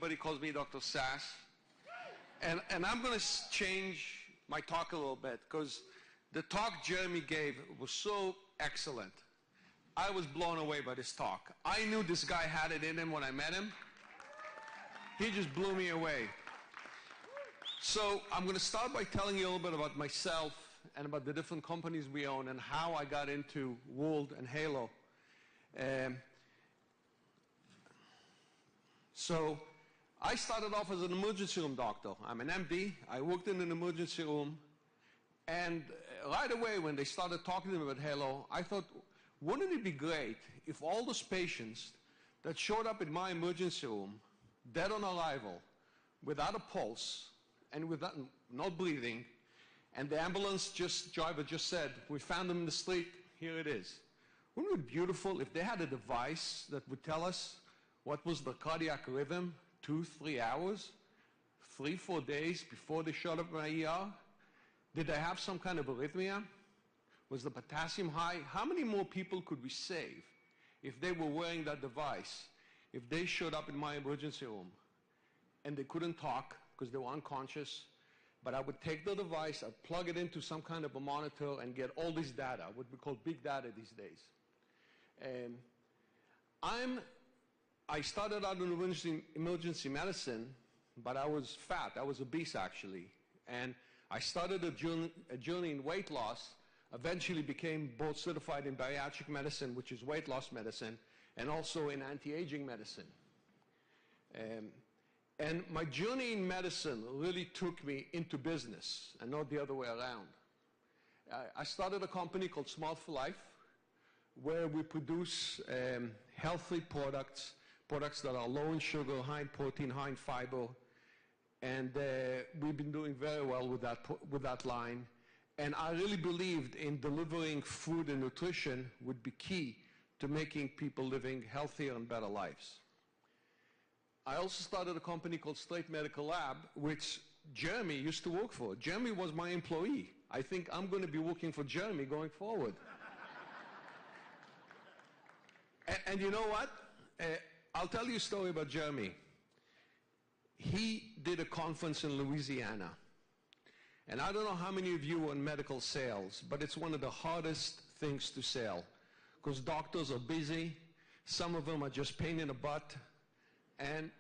Everybody calls me Dr. Sass. And I'm going to change my talk a little bit because the talk Jeremy gave was so excellent. I was blown away by this talk. I knew this guy had it in him when I met him. He just blew me away. So I'm going to start by telling you a little bit about myself and about the different companies we own and how I got into Wold and Halo. So I started off as an emergency room doctor. I'm an MD. I worked in an emergency room. And right away when they started talking to me about Halo, I thought, wouldn't it be great if all those patients that showed up in my emergency room, dead on arrival, without a pulse, and without not breathing, and the ambulance driver just said, we found them in the street, here it is. Wouldn't it be beautiful if they had a device that would tell us what was the cardiac rhythm 2-3 hours, 3-4 days before they showed up in my ER? Did they have some kind of arrhythmia? Was the potassium high? How many more people could we save if they were wearing that device, if they showed up in my emergency room and they couldn't talk because they were unconscious, but I would take the device, I'd plug it into some kind of a monitor and get all this data, what we call big data these days. I started out in emergency medicine, but I was fat. I was obese, actually. And I started a journey in weight loss, eventually became board certified in bariatric medicine, which is weight loss medicine, and also in anti-aging medicine. And my journey in medicine really took me into business and not the other way around. I started a company called Smart for Life, where we produce healthy products that are low in sugar, high in protein, high in fiber, and we've been doing very well with that line. And I really believed in delivering food and nutrition would be key to making people living healthier and better lives. I also started a company called Straight Medical Lab, which Jeremy used to work for. Jeremy was my employee. I think I'm going to be working for Jeremy going forward. And you know what? I'll tell you a story about Jeremy. He did a conference in Louisiana. And I don't know how many of you are in medical sales, but it's one of the hardest things to sell because doctors are busy. Some of them are just pain in the butt. And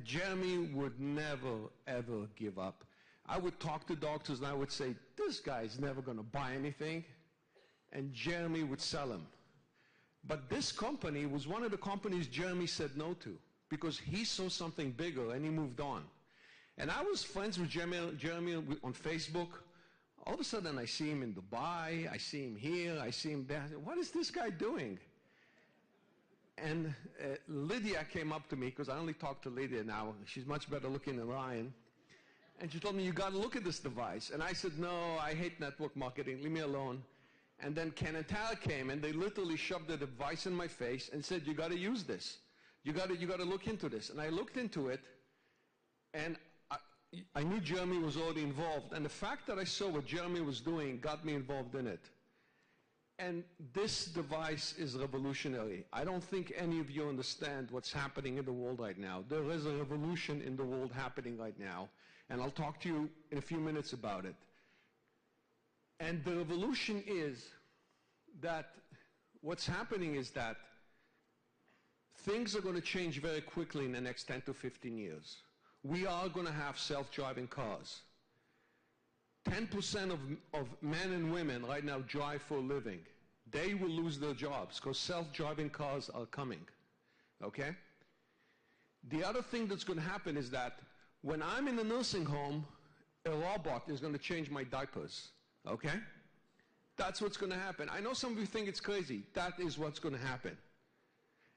Jeremy would never, ever give up. I would talk to doctors and I would say, this guy's never going to buy anything. And Jeremy would sell them. But this company was one of the companies Jeremy said no to because he saw something bigger and he moved on. And I was friends with Jeremy on Facebook. All of a sudden I see him in Dubai, I see him here, I see him there. What is this guy doing? And Lydia came up to me, because I only talk to Lydia now. She's much better looking than Ryan. And she told me, you got to look at this device. And I said, no, I hate network marketing. Leave me alone. And then Ken and Tara came, and they literally shoved the device in my face and said, you got to use this. You got to look into this. And I looked into it, and I knew Jeremy was already involved. And the fact that I saw what Jeremy was doing got me involved in it. And this device is revolutionary. I don't think any of you understand what's happening in the world right now. There is a revolution in the world happening right now. And I'll talk to you in a few minutes about it. And the revolution is that what's happening is that things are going to change very quickly in the next 10 to 15 years. We are going to have self-driving cars. 10% of men and women right now drive for a living. They will lose their jobs because self-driving cars are coming. Okay? The other thing that's going to happen is that when I'm in a nursing home, a robot is going to change my diapers. Okay? That's what's going to happen. I know some of you think it's crazy. That is what's going to happen.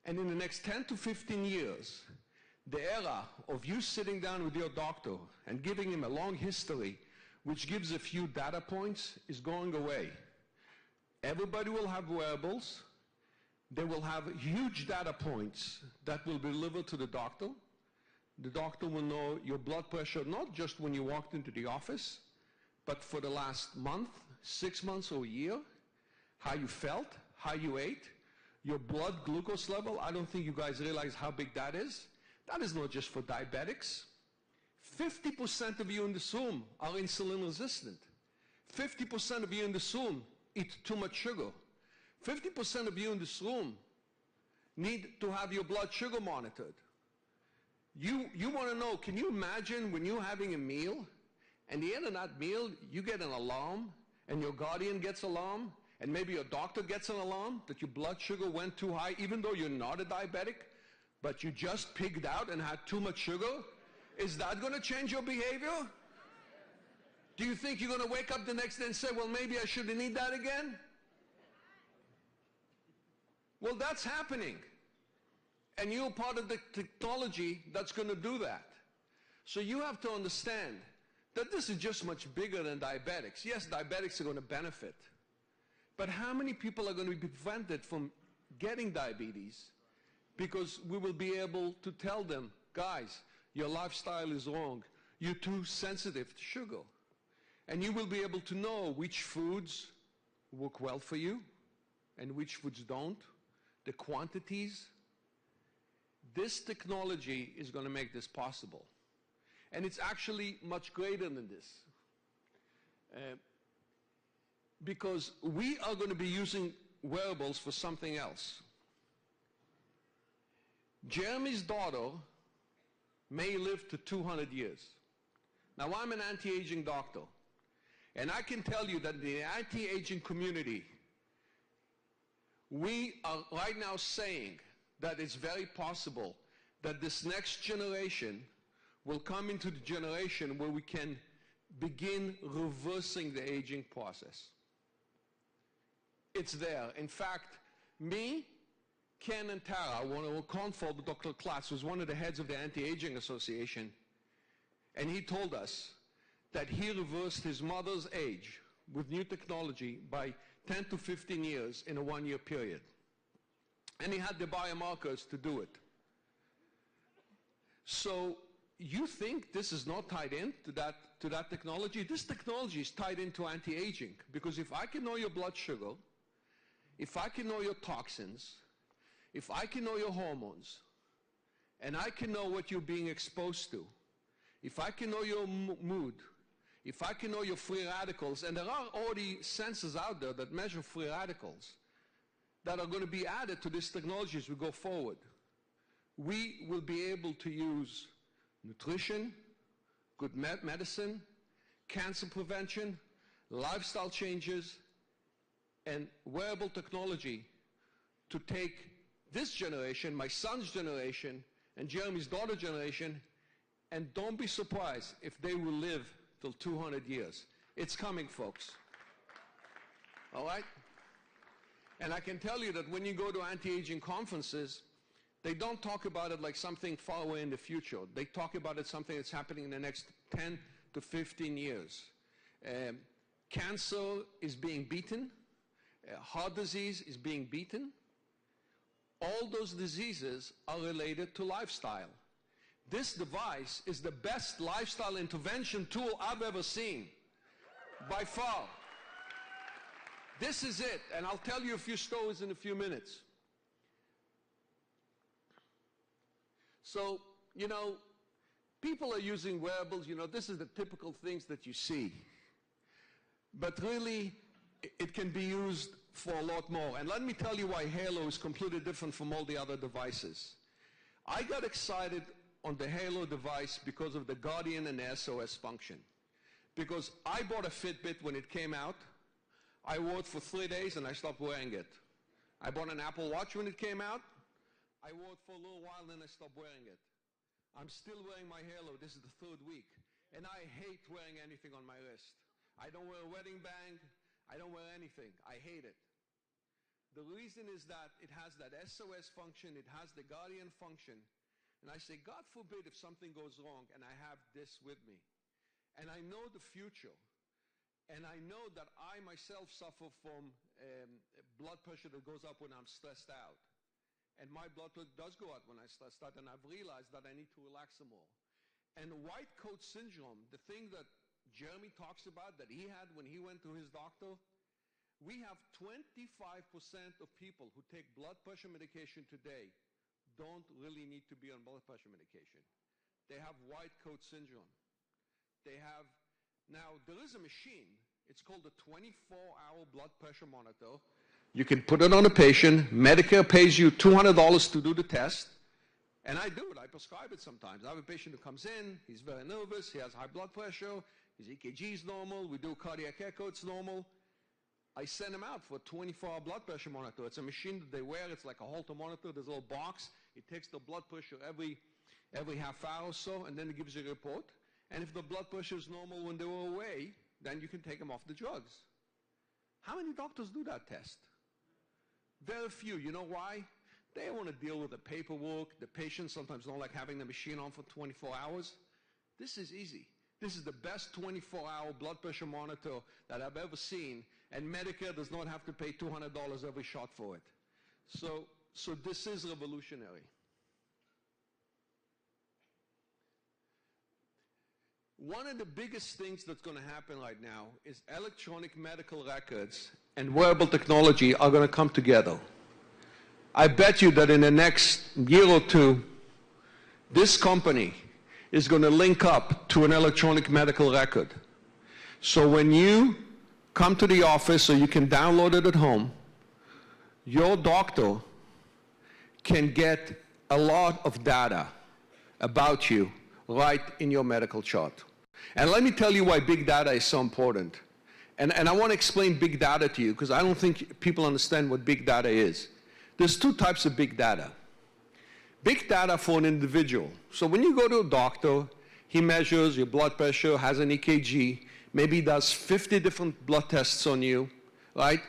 And in the next 10 to 15 years, the era of you sitting down with your doctor and giving him a long history, which gives a few data points, is going away. Everybody will have wearables. They will have huge data points that will be delivered to the doctor. The doctor will know your blood pressure, not just when you walked into the office, but for the last month, 6 months or a year, how you felt, how you ate, your blood glucose level. I don't think you guys realize how big that is. That is not just for diabetics. 50% of you in this room are insulin resistant. 50% of you in this room eat too much sugar. 50% of you in this room need to have your blood sugar monitored. You want to know, can you imagine when you're having a meal, and at the end of that meal, you get an alarm, and your guardian gets an alarm, and maybe your doctor gets an alarm that your blood sugar went too high, even though you're not a diabetic, but you just pigged out and had too much sugar? Is that going to change your behavior? Do you think you're going to wake up the next day and say, well, maybe I shouldn't eat that again? Well, that's happening. And you're part of the technology that's going to do that. So you have to understand that this is just much bigger than diabetics. Yes, diabetics are going to benefit. But how many people are going to be prevented from getting diabetes because we will be able to tell them, guys, your lifestyle is wrong. You're too sensitive to sugar. And you will be able to know which foods work well for you and which foods don't, the quantities. This technology is going to make this possible. And it's actually much greater than this. Because we are going to be using wearables for something else. Jeremy's daughter may live to 200 years. Now, I'm an anti-aging doctor, and I can tell you that in the anti-aging community, we are right now saying that it's very possible that this next generation will come into the generation where we can begin reversing the aging process. It's there. In fact, me, Ken, and Tara, one of our consultant, Dr. Klatz, was one of the heads of the Anti-Aging Association, and he told us that he reversed his mother's age with new technology by 10 to 15 years in a one-year period. And he had the biomarkers to do it. So you think this is not tied in to that technology? This technology is tied into anti-aging, because if I can know your blood sugar, if I can know your toxins, if I can know your hormones, and I can know what you're being exposed to, if I can know your mood, if I can know your free radicals, and there are already sensors out there that measure free radicals that are going to be added to this technology as we go forward, we will be able to use nutrition, good medicine, cancer prevention, lifestyle changes, and wearable technology to take this generation, my son's generation, and Jeremy's daughter's generation, and don't be surprised if they will live till 200 years. It's coming, folks. All right? And I can tell you that when you go to anti-aging conferences, they don't talk about it like something far away in the future. They talk about it something that's happening in the next 10 to 15 years. Cancer is being beaten. Heart disease is being beaten. All those diseases are related to lifestyle. This device is the best lifestyle intervention tool I've ever seen, by far. This is it, and I'll tell you a few stories in a few minutes. So, you know, people are using wearables, you know, this is the typical things that you see. But really, it can be used for a lot more. And let me tell you why Halo is completely different from all the other devices. I got excited on the Halo device because of the Guardian and the SOS function. Because I bought a Fitbit when it came out. I wore it for 3 days and I stopped wearing it. I bought an Apple Watch when it came out. I wore it for a little while and then I stopped wearing it. I'm still wearing my Halo. This is the 3rd week. And I hate wearing anything on my wrist. I don't wear a wedding band. I don't wear anything. I hate it. The reason is that it has that SOS function. It has the Guardian function. And I say, God forbid if something goes wrong and I have this with me. And I know the future. And I know that I myself suffer from blood pressure that goes up when I'm stressed out. And my blood pressure does go up when I'm stressed out, and I've realized that I need to relax some more. And white coat syndrome, the thing that Jeremy talks about that he had when he went to his doctor, we have 25% of people who take blood pressure medication today don't really need to be on blood pressure medication. They have white coat syndrome. They have, now there is a machine, it's called a 24-hour blood pressure monitor. You can put it on a patient, Medicare pays you $200 to do the test, and I do it, I prescribe it sometimes. I have a patient who comes in, he's very nervous, he has high blood pressure, his EKG is normal, we do cardiac echo, it's normal. I send him out for a 24-hour blood pressure monitor. It's a machine that they wear, it's like a Holter monitor, there's a little box, it takes the blood pressure every half hour or so, and then it gives you a report. And if the blood pressure is normal when they were away, then you can take them off the drugs. How many doctors do that test? Very few. You know why? They want to deal with the paperwork. The patients sometimes don't like having the machine on for 24 hours. This is easy. This is the best 24-hour blood pressure monitor that I've ever seen, and Medicare does not have to pay $200 every shot for it. So this is revolutionary. One of the biggest things that's going to happen right now is electronic medical records and wearable technology are going to come together. I bet you that in the next year or two, this company is going to link up to an electronic medical record. So when you come to the office, or you can download it at home, your doctor can get a lot of data about you right in your medical chart. And let me tell you why big data is so important. And I want to explain big data to you because I don't think people understand what big data is. There's two types of big data. Big data for an individual. So when you go to a doctor, he measures your blood pressure, has an EKG, maybe does 50 different blood tests on you, right?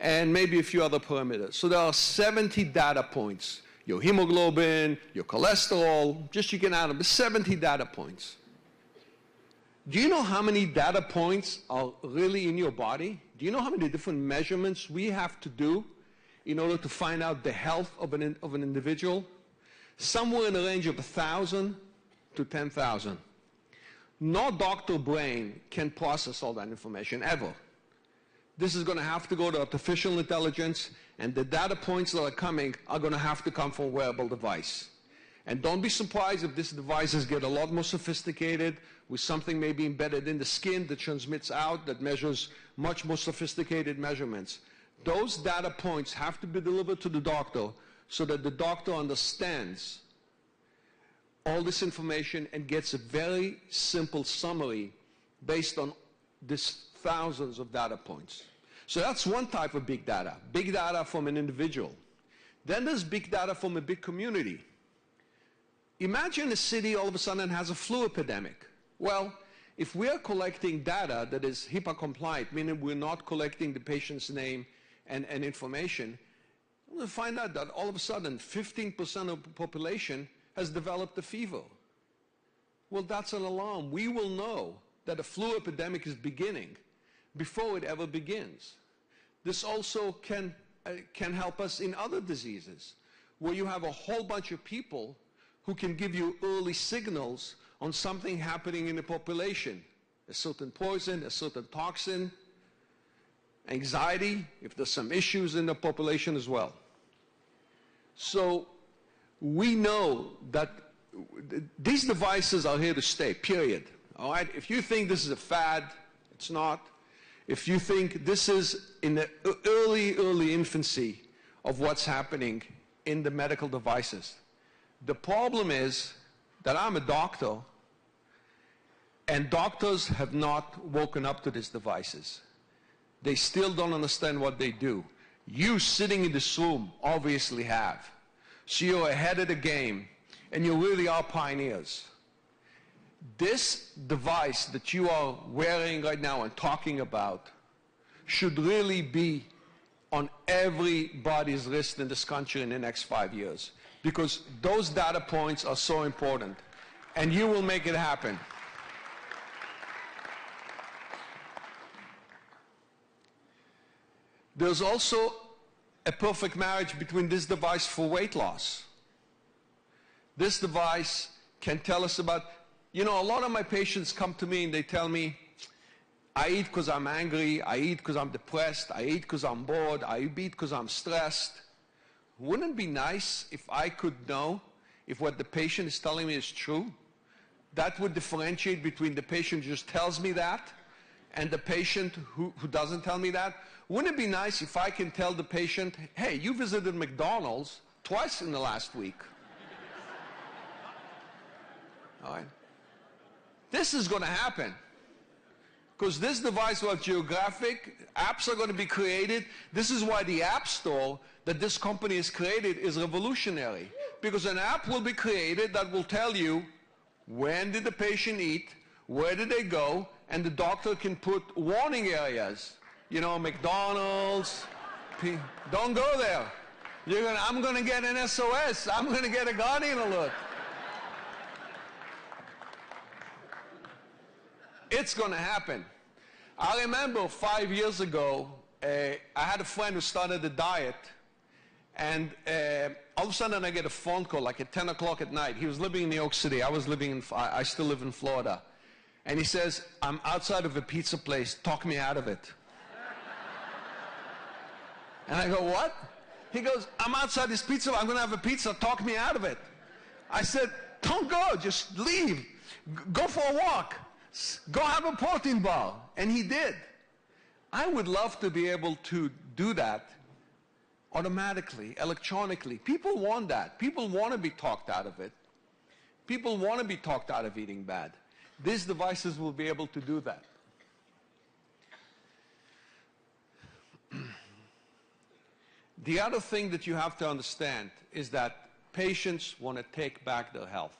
And maybe a few other parameters. So there are 70 data points. Your hemoglobin, your cholesterol, just you can add them, 70 data points. Do you know how many data points are really in your body? Do you know how many different measurements we have to do in order to find out the health of an individual? Somewhere in the range of 1,000 to 10,000. No doctor brain can process all that information, ever. This is going to have to go to artificial intelligence, and the data points that are coming are going to have to come from a wearable device. And don't be surprised if these devices get a lot more sophisticated, with something maybe embedded in the skin that transmits out, that measures much more sophisticated measurements. Those data points have to be delivered to the doctor so that the doctor understands all this information and gets a very simple summary based on these thousands of data points. So that's one type of big data from an individual. Then there's big data from a big community. Imagine a city all of a sudden has a flu epidemic. Well, if we are collecting data that is HIPAA compliant, meaning we're not collecting the patient's name and information, we'll find out that all of a sudden 15% of the population has developed a fever. Well, that's an alarm. We will know that a flu epidemic is beginning before it ever begins. This also can help us in other diseases, where you have a whole bunch of people who can give you early signals on something happening in the population, a certain poison, a certain toxin, anxiety, if there's some issues in the population as well. So we know that these devices are here to stay, period. All right? If you think this is a fad, it's not. If you think this is in the early infancy of what's happening in the medical devices, the problem is that I'm a doctor, and doctors have not woken up to these devices. They still don't understand what they do. You sitting in this room obviously have. So you're ahead of the game, and you really are pioneers. This device that you are wearing right now and talking about should really be on everybody's wrist in this country in the next 5 years, because those data points are so important, and you will make it happen. There's also a perfect marriage between this device for weight loss. This device can tell us about, a lot of my patients come to me and they tell me, I eat because I'm angry, I eat because I'm depressed, I eat because I'm bored, I eat because I'm stressed. Wouldn't it be nice if I could know if what the patient is telling me is true? That would differentiate between the patient who just tells me that and the patient who doesn't tell me that. Wouldn't it be nice if I can tell the patient, hey, you visited McDonald's twice in the last week? All right? This is going to happen. Because this device was geographic, apps are going to be created. This is why the App Store that this company has created is revolutionary. Because an app will be created that will tell you when did the patient eat, where did they go, and the doctor can put warning areas. You know, McDonald's, don't go there. I'm going to get an SOS. I'm going to get a Guardian alert. It's going to happen. I remember 5 years ago, I had a friend who started a diet, and all of a sudden I get a phone call like at 10 o'clock at night. He was living in New York City. I still live in Florida. And he says, I'm outside of a pizza place. Talk me out of it. And I go, what? He goes, I'm outside this pizza. I'm going to have a pizza. Talk me out of it. I said, don't go. Just leave. Go for a walk. Go have a protein bar. And he did. I would love to be able to do that automatically, electronically. People want that. People want to be talked out of it. People want to be talked out of eating bad. These devices will be able to do that. The other thing that you have to understand is that patients want to take back their health.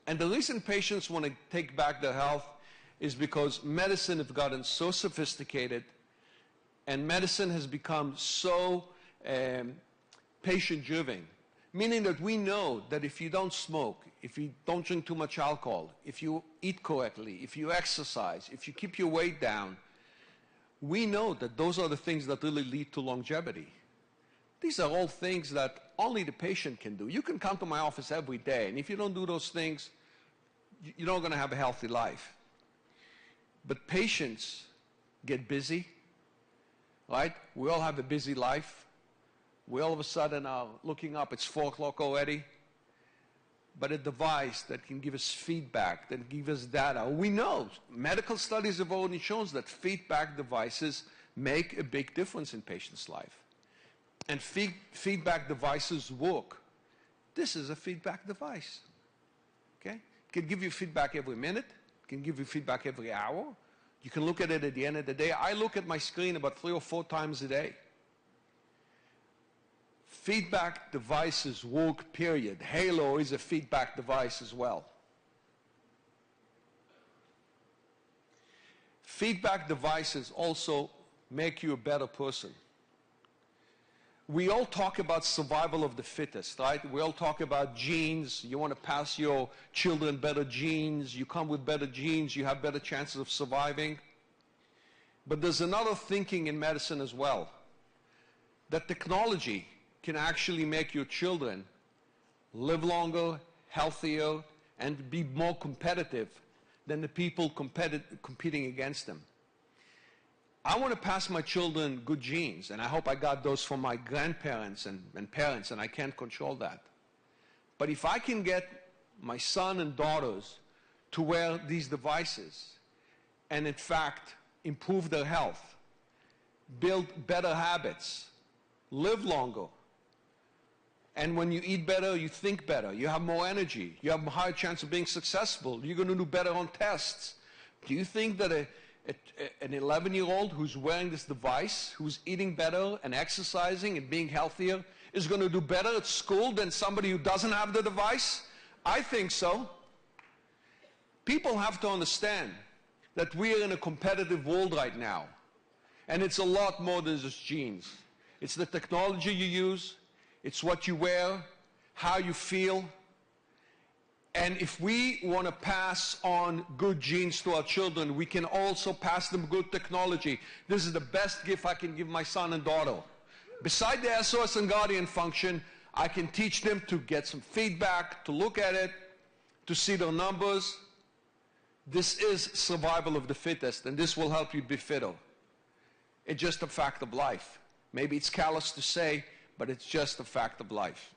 And the reason patients want to take back their health is because medicine has gotten so sophisticated and medicine has become so patient-driven, meaning that we know that if you don't smoke, if you don't drink too much alcohol, if you eat correctly, if you exercise, if you keep your weight down, we know that those are the things that really lead to longevity. These are all things that only the patient can do. You can come to my office every day, and if you don't do those things, you're not going to have a healthy life. But patients get busy, right? We all have a busy life. We all of a sudden are looking up, it's 4 o'clock already. But a device that can give us feedback, that can give us data. We know, medical studies have already shown that feedback devices make a big difference in patients' life. And feedback devices work. This is a feedback device. Okay? It can give you feedback every minute. It can give you feedback every hour. You can look at it at the end of the day. I look at my screen about 3 or 4 times a day. Feedback devices work, period. Halo is a feedback device as well. Feedback devices also make you a better person. We all talk about survival of the fittest, right? We all talk about genes. You want to pass your children better genes. You come with better genes. You have better chances of surviving. But there's another thinking in medicine as well, that technology can actually make your children live longer, healthier, and be more competitive than the people competing against them. I want to pass my children good genes, and I hope I got those from my grandparents and parents, and I can't control that. But if I can get my son and daughters to wear these devices and, in fact, improve their health, build better habits, live longer, and when you eat better, you think better, you have more energy, you have a higher chance of being successful, you're going to do better on tests. Do you think that an 11-year-old who's wearing this device, who's eating better and exercising and being healthier, is going to do better at school than somebody who doesn't have the device? I think so. People have to understand that we are in a competitive world right now. And it's a lot more than just genes. It's the technology you use, it's what you wear, how you feel. And if we want to pass on good genes to our children, we can also pass them good technology. This is the best gift I can give my son and daughter. Beside the SOS and Guardian function, I can teach them to get some feedback, to look at it, to see their numbers. This is survival of the fittest, and this will help you be fitter. It's just a fact of life. Maybe it's callous to say, but it's just a fact of life.